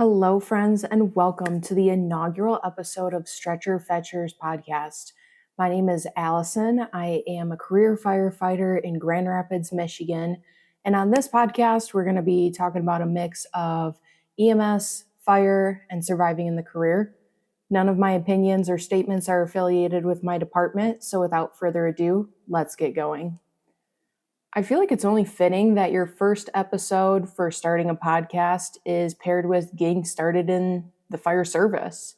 Hello, friends, and welcome to the inaugural episode of Stretcher Fetchers podcast. My name is Allison. I am a career firefighter in Grand Rapids, Michigan. And on this podcast, we're going to be talking about a mix of EMS, fire, and surviving in the career. None of my opinions or statements are affiliated with my department. So without further ado, let's get going. I feel like it's only fitting that your first episode for starting a podcast is paired with getting started in the fire service.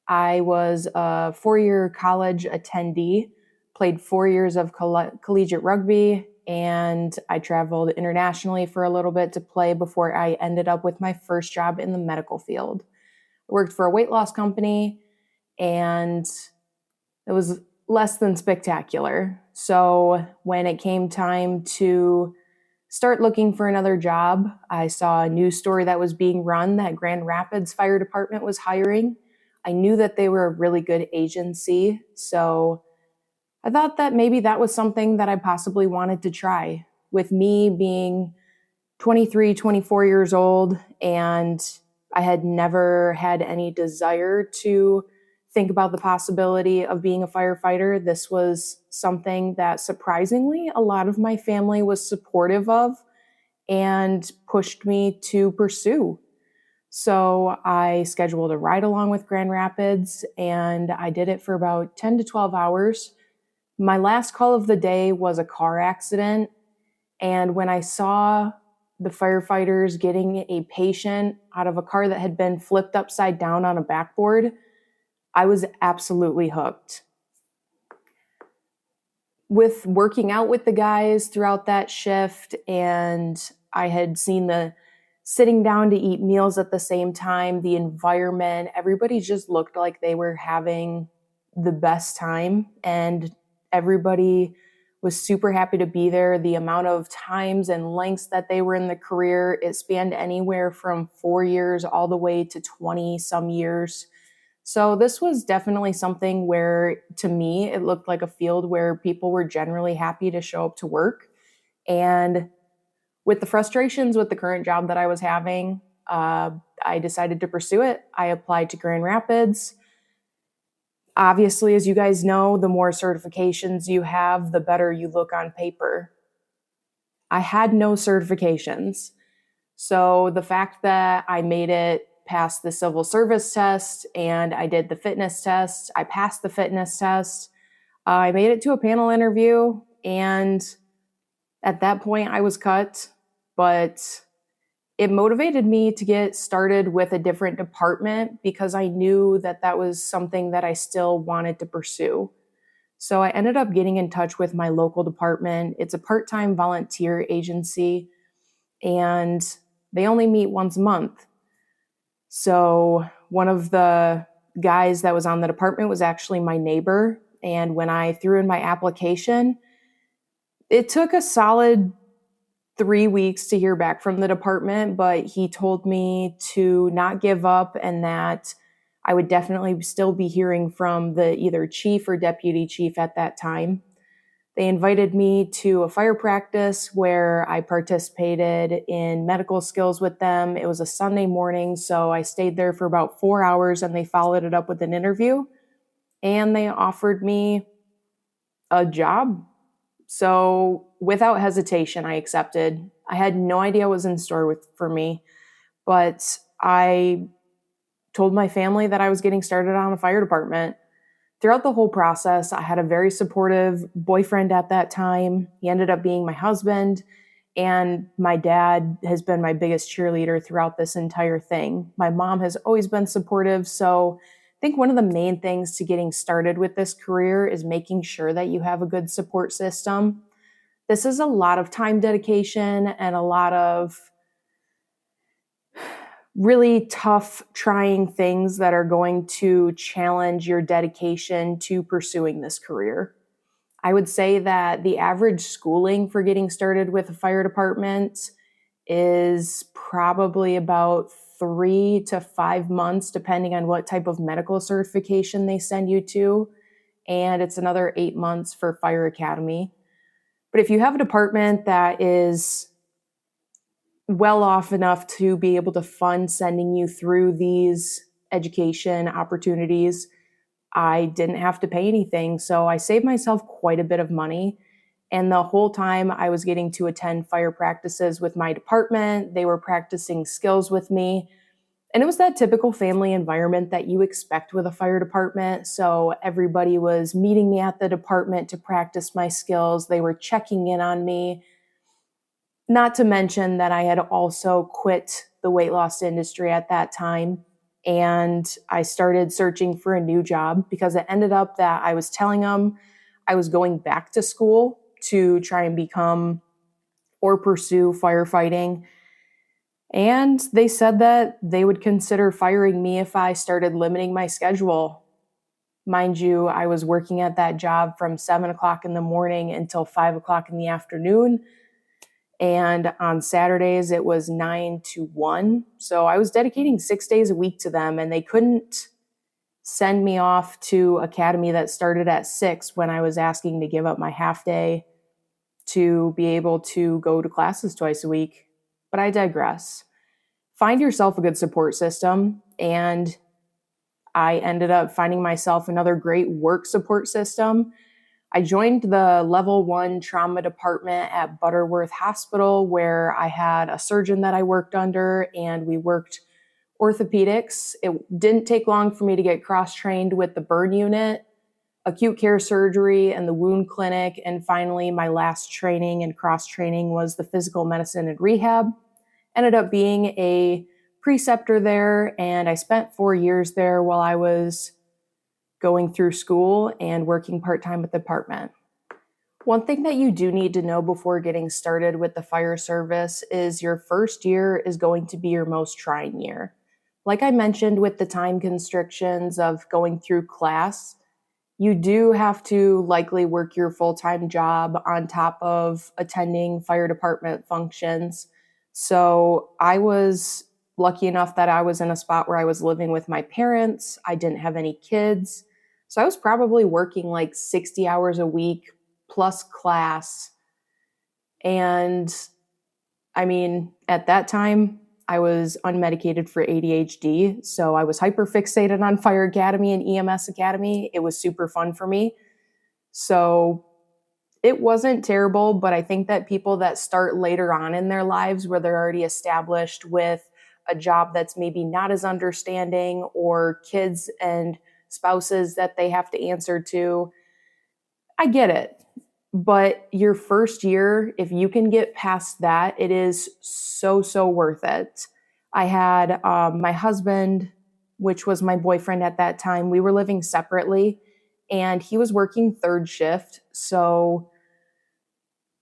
I was a four-year college attendee, played 4 years of collegiate rugby, and I traveled internationally for a little bit to play before I ended up with my first job in the medical field. I worked for a weight loss company, and it was less than spectacular. So when it came time to start looking for another job, I saw a news story that was being run that Grand Rapids Fire Department was hiring. I knew that they were a really good agency, so I thought that maybe that was something that I possibly wanted to try. With me being 23, 24 years old, and I had never had any desire to think about the possibility of being a firefighter. This was something that surprisingly a lot of my family was supportive of and pushed me to pursue. So I scheduled a ride along with Grand Rapids, and I did it for about 10 to 12 hours. My last call of the day was a car accident. And when I saw the firefighters getting a patient out of a car that had been flipped upside down on a backboard, I was absolutely hooked. With working out with the guys throughout that shift, and I had seen the sitting down to eat meals at the same time, the environment, everybody just looked like they were having the best time, and everybody was super happy to be there. The amount of times and lengths that they were in the career, it spanned anywhere from 4 years all the way to 20 some years. So this was definitely something where, to me, it looked like a field where people were generally happy to show up to work. And with the frustrations with the current job that I was having, I decided to pursue it. I applied to Grand Rapids. Obviously, as you guys know, the more certifications you have, the better you look on paper. I had no certifications. So the fact that I made it past the civil service test and I did the fitness test, I passed the fitness test, I made it to a panel interview, and at that point I was cut, but it motivated me to get started with a different department because I knew that that was something that I still wanted to pursue. So I ended up getting in touch with my local department. It's a part-time volunteer agency, and they only meet once a month. So one of the guys that was on the department was actually my neighbor. And when I threw in my application, it took a solid 3 weeks to hear back from the department, but he told me to not give up and that I would definitely still be hearing from the either chief or deputy chief at that time. They invited me to a fire practice where I participated in medical skills with them. It was a Sunday morning, so I stayed there for about 4 hours, and they followed it up with an interview, and they offered me a job. So without hesitation, I accepted. I had no idea what was in store for me, but I told my family that I was getting started on a fire department. Throughout the whole process, I had a very supportive boyfriend at that time. He ended up being my husband, and my dad has been my biggest cheerleader throughout this entire thing. My mom has always been supportive, so I think one of the main things to getting started with this career is making sure that you have a good support system. This is a lot of time dedication and a lot of really tough, trying things that are going to challenge your dedication to pursuing this career. I would say that the average schooling for getting started with a fire department is probably about 3 to 5 months, depending on what type of medical certification they send you to. And it's another 8 months for fire academy. But if you have a department that is well off enough to be able to fund sending you through these education opportunities. I didn't have to pay anything, so I saved myself quite a bit of money. And the whole time I was getting to attend fire practices with my department, they were practicing skills with me. And it was that typical family environment that you expect with a fire department. So everybody was meeting me at the department to practice my skills. They were checking in on me. Not to mention that I had also quit the weight loss industry at that time. And I started searching for a new job because it ended up that I was telling them I was going back to school to try and become or pursue firefighting. And they said that they would consider firing me if I started limiting my schedule. Mind you, I was working at that job from 7 o'clock in the morning until 5 o'clock in the afternoon. And on Saturdays, it was 9 to 1. So I was dedicating 6 days a week to them, and they couldn't send me off to academy that started at 6 when I was asking to give up my half day to be able to go to classes twice a week. But I digress. Find yourself a good support system. And I ended up finding myself another great work support system. I joined the level 1 trauma department at Butterworth Hospital, where I had a surgeon that I worked under, and we worked orthopedics. It didn't take long for me to get cross-trained with the burn unit, acute care surgery, and the wound clinic. And finally, my last training and cross-training was the physical medicine and rehab. Ended up being a preceptor there, and I spent 4 years there while I was going through school and working part-time with the department. One thing that you do need to know before getting started with the fire service is your first year is going to be your most trying year. Like I mentioned with the time constrictions of going through class, you do have to likely work your full-time job on top of attending fire department functions. So I was lucky enough that I was in a spot where I was living with my parents. I didn't have any kids. So I was probably working like 60 hours a week plus class. And I mean, at that time, I was unmedicated for ADHD. So I was hyper fixated on Fire Academy and EMS Academy. It was super fun for me. So it wasn't terrible, but I think that people that start later on in their lives where they're already established with a job that's maybe not as understanding, or kids and spouses that they have to answer to, I get it. But your first year, if you can get past that, it is so, so worth it. I had my husband, which was my boyfriend at that time, we were living separately, and he was working third shift. So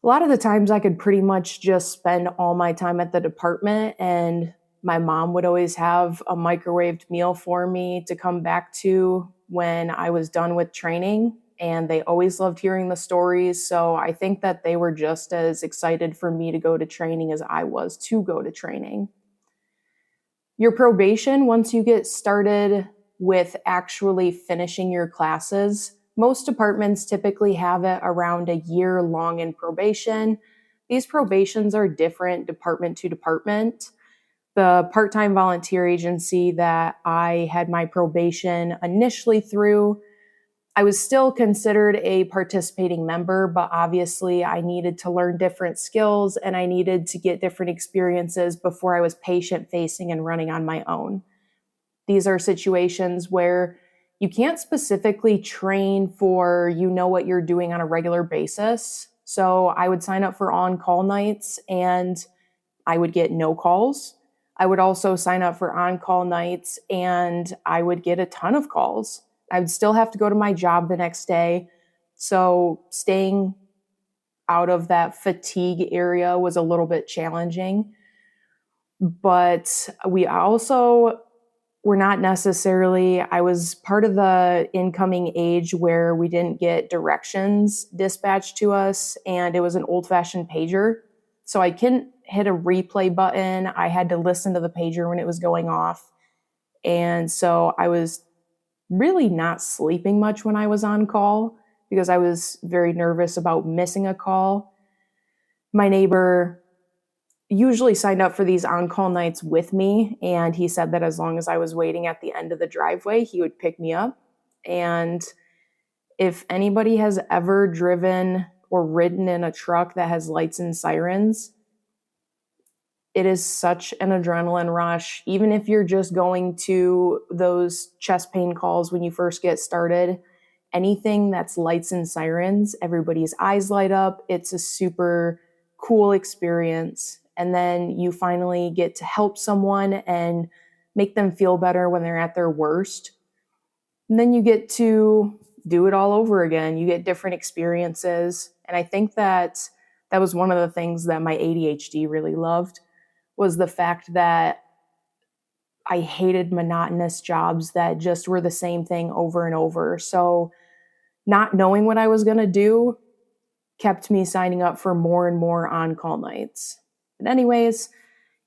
a lot of the times I could pretty much just spend all my time at the department, and my mom would always have a microwaved meal for me to come back to when I was done with training. And they always loved hearing the stories. So I think that they were just as excited for me to go to training as I was to go to training. Your probation, once you get started with actually finishing your classes, most departments typically have it around a year long in probation. These probations are different department to department. The part-time volunteer agency that I had my probation initially through, I was still considered a participating member, but obviously I needed to learn different skills and I needed to get different experiences before I was patient facing and running on my own. These are situations where you can't specifically train for what you're doing on a regular basis. So I would sign up for on-call nights and I would get no calls. I would also sign up for on-call nights and I would get a ton of calls. I would still have to go to my job the next day. So staying out of that fatigue area was a little bit challenging. But we also were not necessarily, I was part of the incoming age where we didn't get directions dispatched to us, and it was an old-fashioned pager. So I couldn't hit a replay button. I had to listen to the pager when it was going off. And so I was really not sleeping much when I was on call because I was very nervous about missing a call. My neighbor, usually signed up for these on-call nights with me, and he said that as long as I was waiting at the end of the driveway, he would pick me up. And if anybody has ever driven or ridden in a truck that has lights and sirens, it is such an adrenaline rush. Even if you're just going to those chest pain calls when you first get started, anything that's lights and sirens, everybody's eyes light up. It's a super cool experience. And then you finally get to help someone and make them feel better when they're at their worst. And then you get to do it all over again. You get different experiences. And I think that that was one of the things that my ADHD really loved, was the fact that I hated monotonous jobs that just were the same thing over and over. So not knowing what I was going to do kept me signing up for more and more on-call nights. But anyways,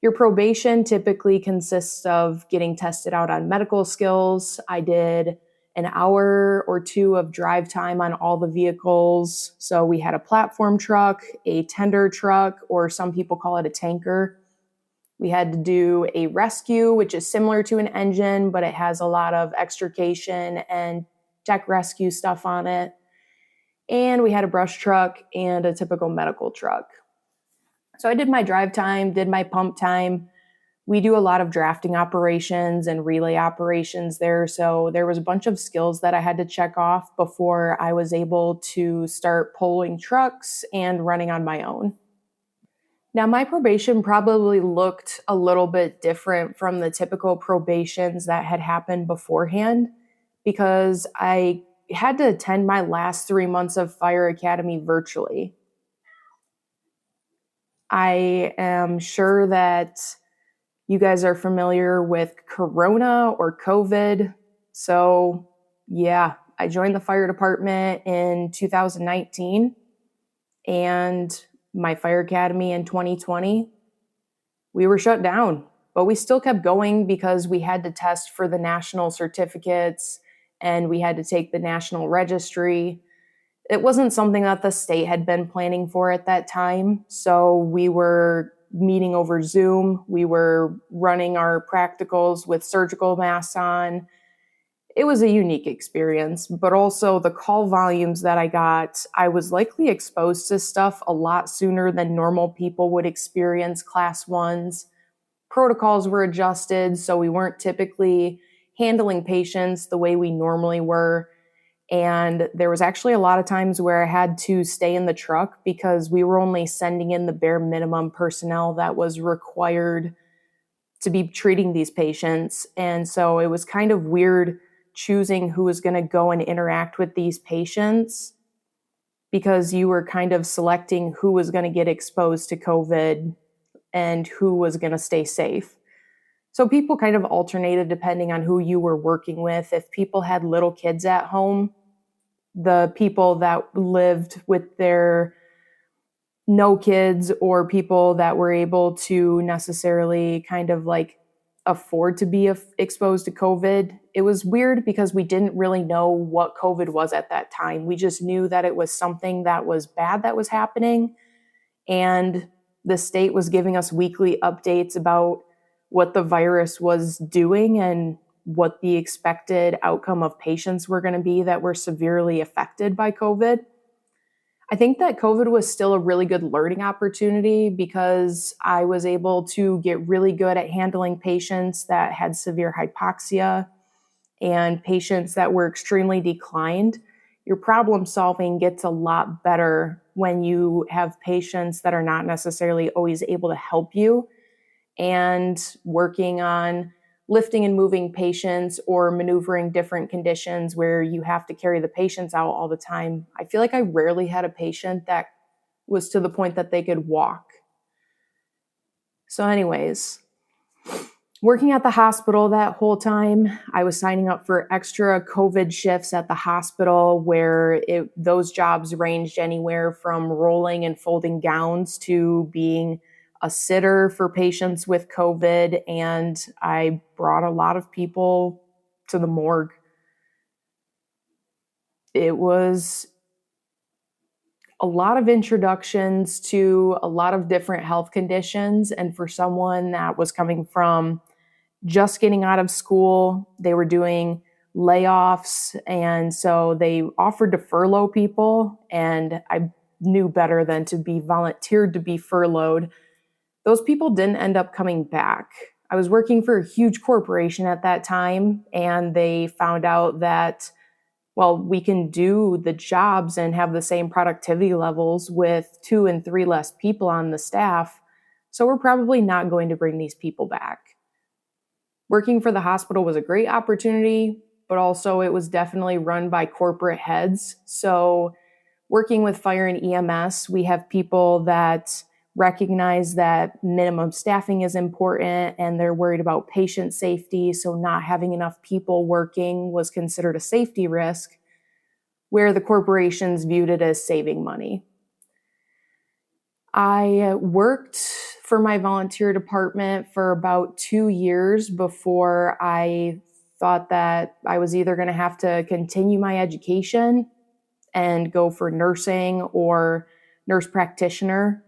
your probation typically consists of getting tested out on medical skills. I did an hour or two of drive time on all the vehicles. So we had a platform truck, a tender truck, or some people call it a tanker. We had to do a rescue, which is similar to an engine, but it has a lot of extrication and tech rescue stuff on it. And we had a brush truck and a typical medical truck. So I did my drive time, did my pump time. We do a lot of drafting operations and relay operations there. So there was a bunch of skills that I had to check off before I was able to start pulling trucks and running on my own. Now, my probation probably looked a little bit different from the typical probations that had happened beforehand, because I had to attend my last 3 months of Fire Academy virtually. I am sure that you guys are familiar with Corona or COVID. So, yeah, I joined the fire department in 2019 and my Fire Academy in 2020. We were shut down, but we still kept going because we had to test for the national certificates and we had to take the national registry. It wasn't something that the state had been planning for at that time. So we were meeting over Zoom. We were running our practicals with surgical masks on. It was a unique experience, but also the call volumes that I got, I was likely exposed to stuff a lot sooner than normal people would experience class ones. Protocols were adjusted, so we weren't typically handling patients the way we normally were. And there was actually a lot of times where I had to stay in the truck because we were only sending in the bare minimum personnel that was required to be treating these patients. And so it was kind of weird choosing who was going to go and interact with these patients, because you were kind of selecting who was going to get exposed to COVID and who was going to stay safe. So people kind of alternated depending on who you were working with. If people had little kids at home, the people that lived with their no kids, or people that were able to necessarily kind of like afford to be exposed to COVID. It was weird because we didn't really know what COVID was at that time. We just knew that it was something that was bad that was happening. And the state was giving us weekly updates about what the virus was doing and what the expected outcome of patients were going to be that were severely affected by COVID. I think that COVID was still a really good learning opportunity because I was able to get really good at handling patients that had severe hypoxia and patients that were extremely declined. Your problem solving gets a lot better when you have patients that are not necessarily always able to help you, and working on lifting and moving patients or maneuvering different conditions where you have to carry the patients out all the time. I feel like I rarely had a patient that was to the point that they could walk. So anyways, working at the hospital that whole time, I was signing up for extra COVID shifts at the hospital where those jobs ranged anywhere from rolling and folding gowns to being a sitter for patients with COVID, and I brought a lot of people to the morgue. It was a lot of introductions to a lot of different health conditions. And for someone that was coming from just getting out of school, they were doing layoffs. And so they offered to furlough people. And I knew better than to be volunteered to be furloughed. Those people didn't end up coming back. I was working for a huge corporation at that time, and they found out that, well, we can do the jobs and have the same productivity levels with 2 and 3 less people on the staff. So we're probably not going to bring these people back. Working for the hospital was a great opportunity, but also it was definitely run by corporate heads. So working with fire and EMS, we have people that recognize that minimum staffing is important and they're worried about patient safety. So not having enough people working was considered a safety risk, where the corporations viewed it as saving money. I worked for my volunteer department for about 2 years before I thought that I was either going to have to continue my education and go for nursing or nurse practitioner,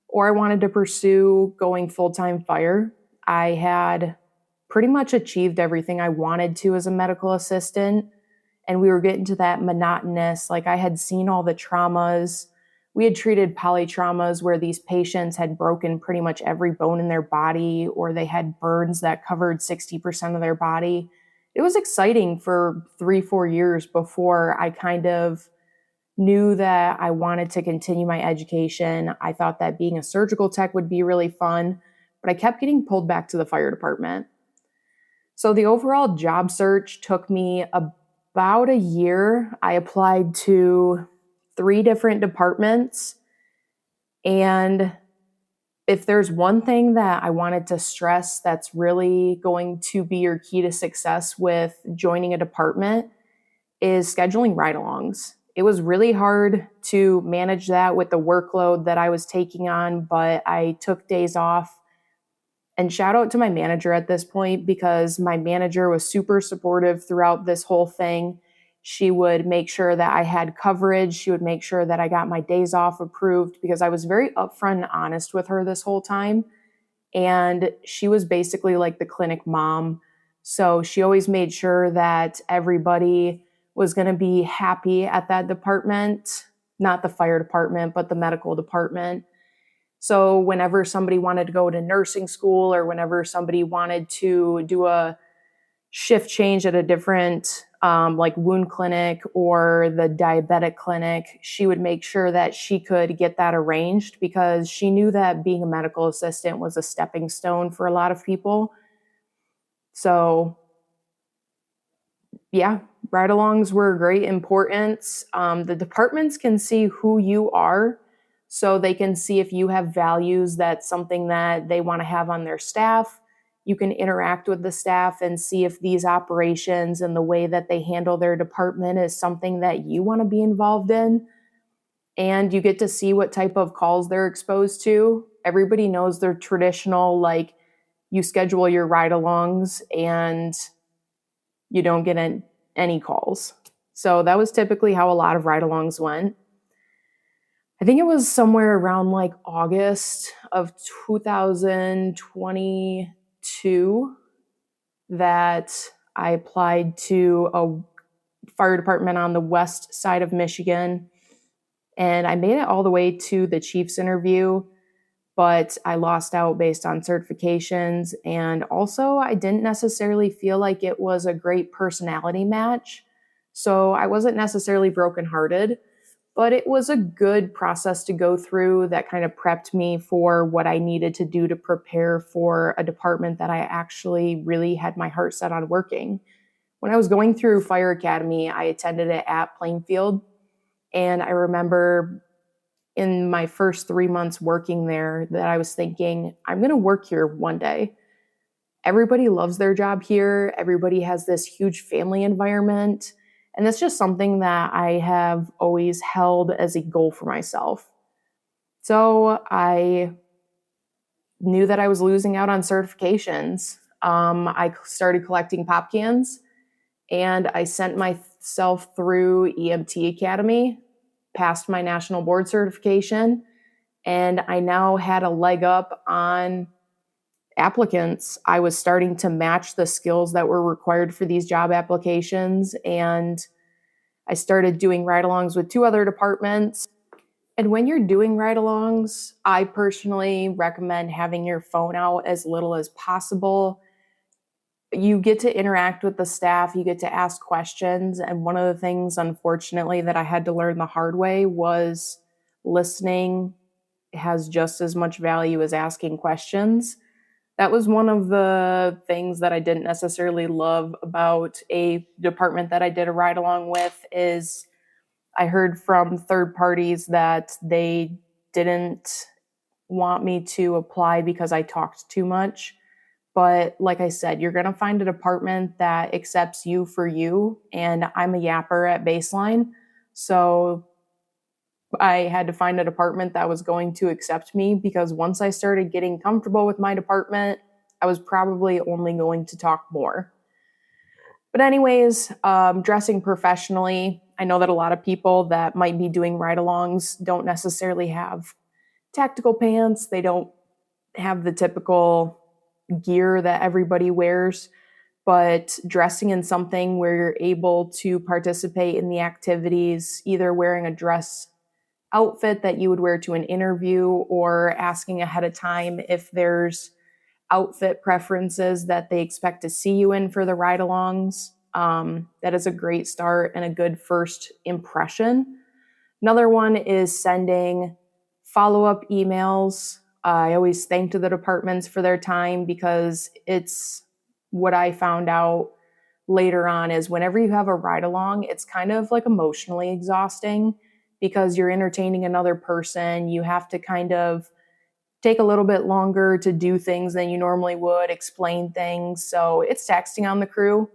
or I wanted to pursue going full-time fire. I had pretty much achieved everything I wanted to as a medical assistant, and we were getting to that monotonous, like I had seen all the traumas. We had treated polytraumas where these patients had broken pretty much every bone in their body, or they had burns that covered 60% of their body. It was exciting for 3-4 years before I kind of knew that I wanted to continue my education. I thought that being a surgical tech would be really fun, but I kept getting pulled back to the fire department. So the overall job search took me about a year. I applied to 3 different departments. And if there's one thing that I wanted to stress that's really going to be your key to success with joining a department, is scheduling ride-alongs. It was really hard to manage that with the workload that I was taking on, but I took days off. And shout out to my manager at this point, because my manager was super supportive throughout this whole thing. She would make sure that I had coverage. She would make sure that I got my days off approved, because I was very upfront and honest with her this whole time. And she was basically like the clinic mom. So she always made sure that everybody was going to be happy at that department, not the fire department, but the medical department. So whenever somebody wanted to go to nursing school, or whenever somebody wanted to do a shift change at a different like wound clinic or the diabetic clinic, she would make sure that she could get that arranged, because she knew that being a medical assistant was a stepping stone for a lot of people. So yeah, ride-alongs were of great importance. The departments can see who you are, so they can see if you have values that's something that they want to have on their staff. You can interact with the staff and see if these operations and the way that they handle their department is something that you want to be involved in. And you get to see what type of calls they're exposed to. Everybody knows their traditional, like, you schedule your ride-alongs and you don't get any calls. So that was typically how a lot of ride-alongs went. I think it was somewhere around like August of 2022 that I applied to a fire department on the west side of Michigan. And I made it all the way to the chief's interview, but I lost out based on certifications. And also, I didn't necessarily feel like it was a great personality match. So I wasn't necessarily brokenhearted, but it was a good process to go through that kind of prepped me for what I needed to do to prepare for a department that I actually really had my heart set on working. When I was going through Fire Academy, I attended it at Plainfield. And I remember in my first 3 months working there that I was thinking, I'm going to work here one day. Everybody loves their job here. Everybody has this huge family environment. And that's just something that I have always held as a goal for myself. So I knew that I was losing out on certifications. I started collecting pop cans, and I sent myself through EMT Academy. passed my national board certification, and I now had a leg up on applicants. I was starting to match the skills that were required for these job applications, and I started doing ride-alongs with 2 other departments. And when you're doing ride-alongs, I personally recommend having your phone out as little as possible. You get to interact with the staff, you get to ask questions, and one of the things, unfortunately, that I had to learn the hard way was listening has just as much value as asking questions. That was one of the things that I didn't necessarily love about a department that I did a ride along with is I heard from third parties that they didn't want me to apply because I talked too much. But like I said, you're going to find a department that accepts you for you. And I'm a yapper at baseline. So I had to find a department that was going to accept me because once I started getting comfortable with my department, I was probably only going to talk more. But anyways, dressing professionally, I know that a lot of people that might be doing ride-alongs don't necessarily have tactical pants. They don't have the typical gear that everybody wears, but dressing in something where you're able to participate in the activities, either wearing a dress outfit that you would wear to an interview or asking ahead of time if there's outfit preferences that they expect to see you in for the ride-alongs. That is a great start and a good first impression. Another one is sending follow-up emails. I always thank the departments for their time because it's what I found out later on is whenever you have a ride-along, it's kind of like emotionally exhausting because you're entertaining another person. You have to kind of take a little bit longer to do things than you normally would, explain things. So it's taxing on the crew.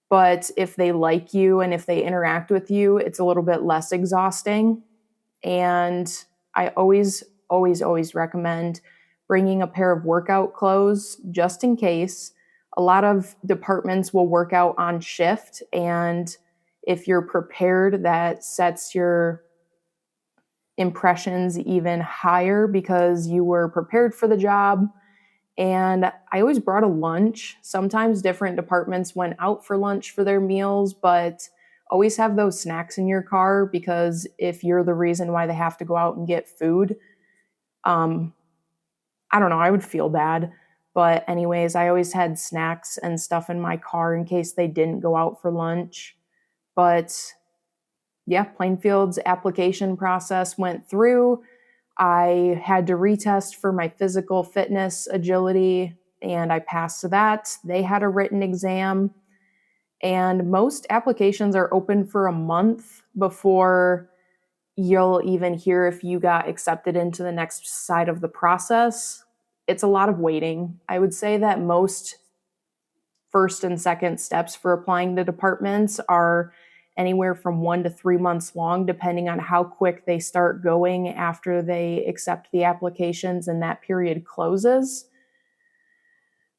But if they like you and if they interact with you, it's a little bit less exhausting. And I always recommend bringing a pair of workout clothes just in case. A lot of departments will work out on shift. And if you're prepared, that sets your impressions even higher because you were prepared for the job. And I always brought a lunch. Sometimes different departments went out for lunch for their meals, but always have those snacks in your car because if you're the reason why they have to go out and get food, I don't know, I would feel bad. But anyways, I always had snacks and stuff in my car in case they didn't go out for lunch. But yeah, Plainfield's application process went through. I had to retest for my physical fitness agility, and I passed that. They had a written exam, and most applications are open for a month before you'll even hear if you got accepted into the next side of the process. It's a lot of waiting. I would say that most first and second steps for applying to departments are anywhere from 1 to 3 months long, depending on how quick they start going after they accept the applications and that period closes.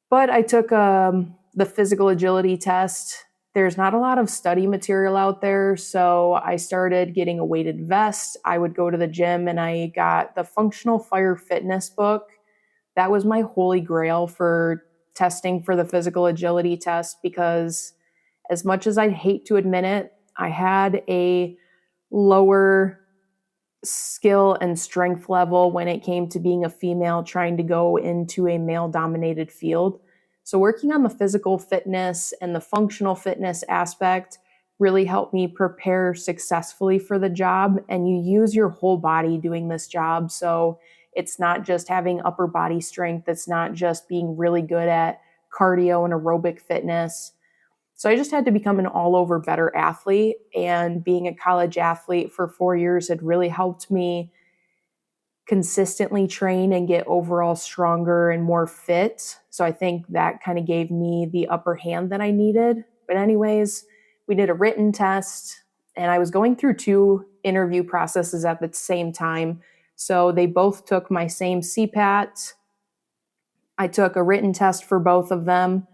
But I took the physical agility test. There's not a lot of study material out there, so I started getting a weighted vest. I would go to the gym and I got the Functional Fire Fitness book. That was my holy grail for testing for the physical agility test because as much as I'd hate to admit it, I had a lower skill and strength level when it came to being a female trying to go into a male-dominated field. So working on the physical fitness and the functional fitness aspect really helped me prepare successfully for the job. And you use your whole body doing this job. So it's not just having upper body strength. It's not just being really good at cardio and aerobic fitness. So I just had to become an all-over better athlete, and being a college athlete for 4 years had really helped me consistently train and get overall stronger and more fit. So I think that kind of gave me the upper hand that I needed. But anyways, we did a written test, and I was going through 2 interview processes at the same time. So they both took my same CPAT. I took a written test for both of them.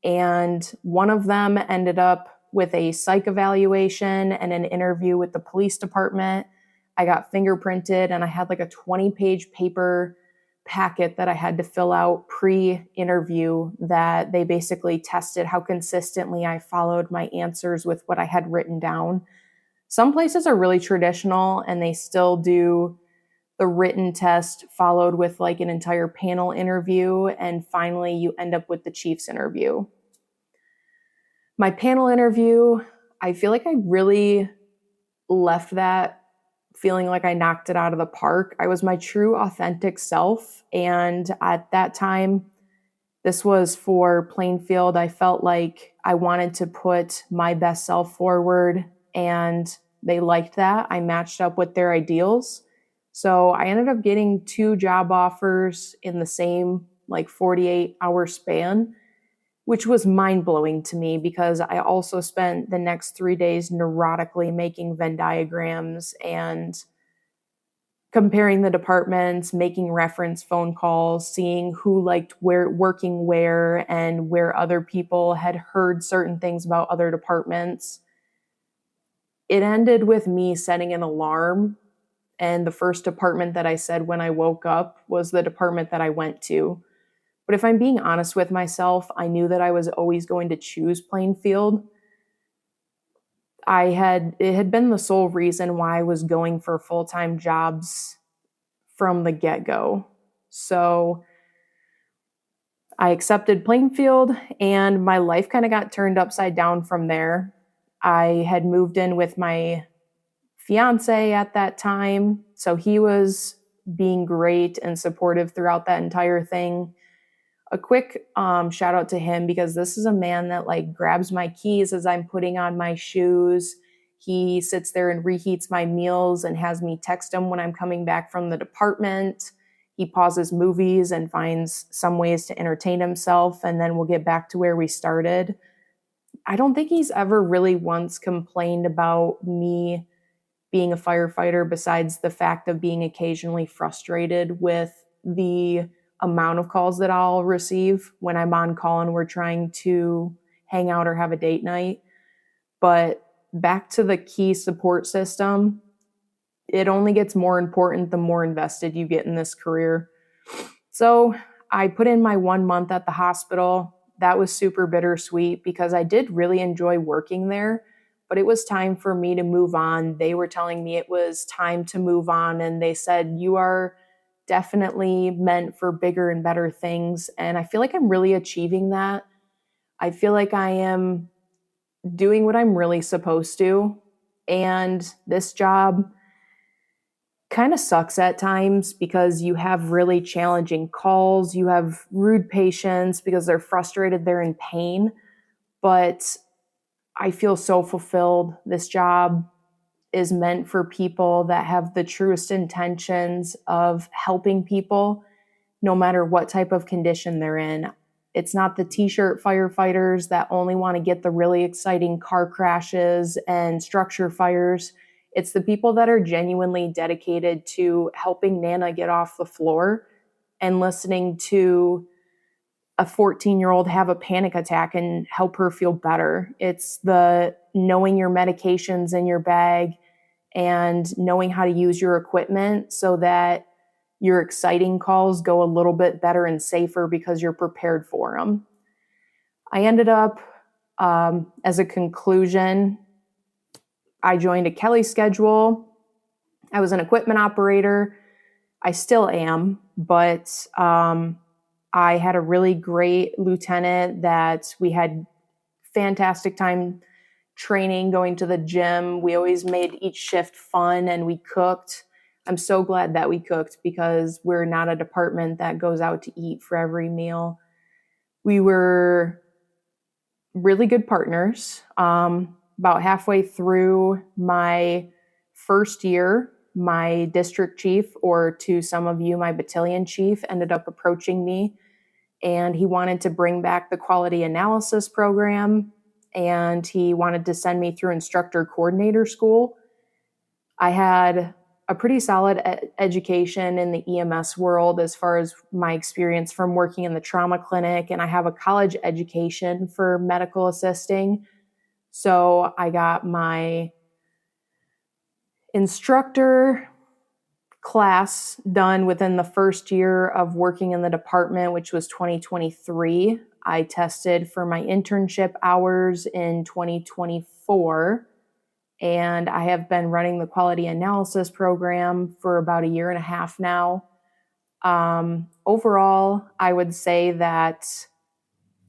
And one of them ended up with a psych evaluation and an interview with the police department. I got fingerprinted, and I had like a 20-page paper packet that I had to fill out pre-interview that they basically tested how consistently I followed my answers with what I had written down. Some places are really traditional and they still do the written test followed with like an entire panel interview, and finally you end up with the chief's interview. My panel interview, I feel like I really left that feeling like I knocked it out of the park. I was my true authentic self, and at that time, this was for Plainfield. I felt like I wanted to put my best self forward, and they liked that. I matched up with their ideals. So I ended up getting 2 job offers in the same like 48-hour span, which was mind-blowing to me because I also spent the next 3 days neurotically making Venn diagrams and comparing the departments, making reference phone calls, seeing who liked working where and where other people had heard certain things about other departments. It ended with me setting an alarm, and the first department that I said when I woke up was the department that I went to. But if I'm being honest with myself, I knew that I was always going to choose Plainfield. It had been the sole reason why I was going for full-time jobs from the get-go. So I accepted Plainfield, and my life kind of got turned upside down from there. I had moved in with my fiance at that time, so he was being great and supportive throughout that entire thing. A quick shout out to him, because this is a man that like grabs my keys as I'm putting on my shoes. He sits there and reheats my meals and has me text him when I'm coming back from the department. He pauses movies and finds some ways to entertain himself, and then we'll get back to where we started. I don't think he's ever really once complained about me being a firefighter, besides the fact of being occasionally frustrated with the amount of calls that I'll receive when I'm on call and we're trying to hang out or have a date night. But back to the key support system, it only gets more important the more invested you get in this career. So I put in my 1 month at the hospital. That was super bittersweet because I did really enjoy working there, but it was time for me to move on. They were telling me it was time to move on, and they said, "You are definitely meant for bigger and better things." And I feel like I'm really achieving that. I feel like I am doing what I'm really supposed to. And this job kind of sucks at times because you have really challenging calls. You have rude patients because they're frustrated, they're in pain. But I feel so fulfilled. This job is meant for people that have the truest intentions of helping people, no matter what type of condition they're in. It's not the t-shirt firefighters that only want to get the really exciting car crashes and structure fires. It's the people that are genuinely dedicated to helping Nana get off the floor and listening to a 14-year-old have a panic attack and help her feel better. It's the knowing your medications in your bag and knowing how to use your equipment so that your exciting calls go a little bit better and safer because you're prepared for them. I ended up, as a conclusion, I joined a Kelly schedule. I was an equipment operator. I still am, but I had a really great lieutenant that we had fantastic time training, going to the gym. We always made each shift fun, and we cooked. I'm so glad that we cooked because we're not a department that goes out to eat for every meal. We were really good partners. About halfway through my first year, my district chief, or to some of you, my battalion chief, ended up approaching me, and he wanted to bring back the quality analysis program, and he wanted to send me through instructor coordinator school. I had a pretty solid education in the EMS world as far as my experience from working in the trauma clinic, and I have a college education for medical assisting. So I got my instructor class done within the first year of working in the department, which was 2023. I tested for my internship hours in 2024, and I have been running the quality analysis program for about a year and a half now. Overall, I would say that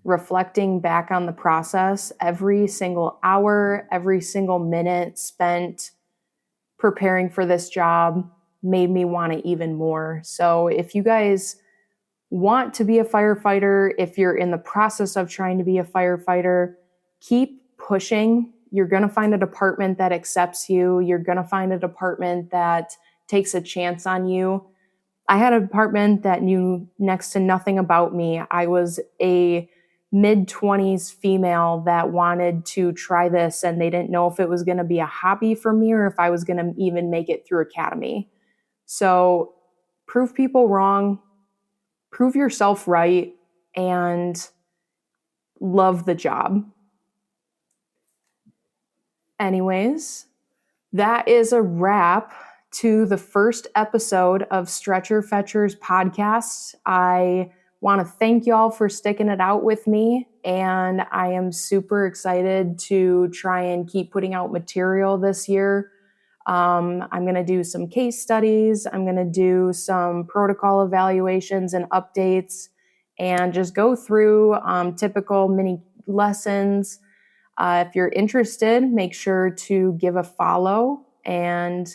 reflecting back on the process, every single hour, every single minute spent preparing for this job made me want it even more. So if you guys want to be a firefighter, if you're in the process of trying to be a firefighter, keep pushing. You're going to find a department that accepts you. You're going to find a department that takes a chance on you. I had a department that knew next to nothing about me. I was a mid-20s female that wanted to try this, and they didn't know if it was going to be a hobby for me or if I was going to even make it through academy. So prove people wrong, prove yourself right, and love the job. Anyways, that is a wrap to the first episode of Stretcher Fetchers podcast. I want to thank y'all for sticking it out with me, and I am super excited to try and keep putting out material this year. I'm going to do some case studies. I'm going to do some protocol evaluations and updates and just go through typical mini lessons. If you're interested, make sure to give a follow and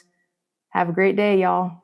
have a great day, y'all.